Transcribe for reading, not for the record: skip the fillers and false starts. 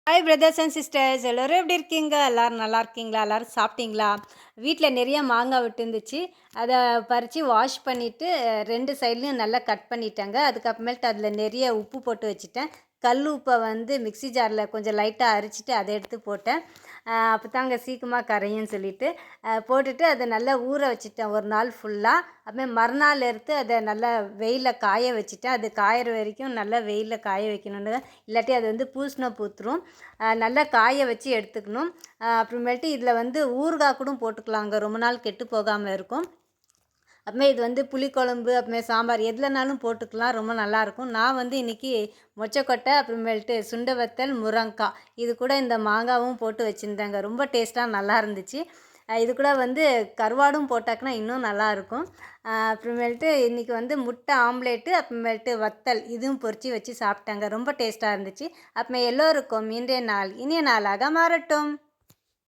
Hi brothers and sisters, எல்லோரும் எப்படி இருக்கீங்க? எல்லோரும் நல்லா இருக்கீங்களா? எல்லோரும் சாப்பிட்டீங்களா? வீட்டில் நிறைய மாங்காய் விட்டுருந்துச்சு. அதை பறித்து வாஷ் பண்ணிவிட்டு 2 சைட்லேயும் நல்லா கட் பண்ணிட்டேங்க. அதுக்கப்புறமேல்ட்டு அதில் நிறைய உப்பு போட்டு வச்சுட்டேன். கல் உப்பை வந்து மிக்ஸி ஜாரில் கொஞ்சம் லைட்டாக அரைச்சிட்டு அதை எடுத்து போட்டேன். அப்போ தாங்க சீக்கிரமாக கரையும்னு சொல்லிட்டு போட்டுட்டு அதை நல்லா ஊற வச்சுட்டேன் ஒரு நாள் ஃபுல்லாக. அப்புறமே மறுநாள் எடுத்து அதை நல்லா வெயிலில் காய வச்சுட்டேன். அது காயிற வரைக்கும் நல்லா வெயிலில் காய வைக்கணுன்னு, இல்லாட்டி அது வந்து பூசணம் பூத்துரும். நல்லா காய வச்சு எடுத்துக்கணும். அப்புறமேட்டு இதில் வந்து ஊறுகாய் கூட போட்டுக்கலாங்க, ரொம்ப நாள் கெட்டு போகாமல் இருக்கும். அப்புறமே இது வந்து புளிக்குழம்பு, அப்புறமே சாம்பார் எதுலனாலும் போட்டுக்கலாம், ரொம்ப நல்லாயிருக்கும். நான் வந்து இன்றைக்கி மொச்சக்கொட்டை, அப்புறமேல்ட்டு சுண்டை வத்தல், முருங்காய் இது கூட இந்த மாங்காவும் போட்டு வச்சுருந்தேங்க. ரொம்ப டேஸ்ட்டாக நல்லா இருந்துச்சு. இது கூட வந்து கருவாடும் போட்டாக்குனா இன்னும் நல்லாயிருக்கும். அப்புறமேல்ட்டு இன்றைக்கி வந்து முட்டை ஆம்லேட்டு, அப்புறமேல்ட்டு வத்தல் இதுவும் பொரித்து வச்சு சாப்பிட்டாங்க. ரொம்ப டேஸ்ட்டாக இருந்துச்சு. அப்புறமே எல்லோருக்கும் இன்றைய நாள் இனிய நாளாக மாறட்டும்.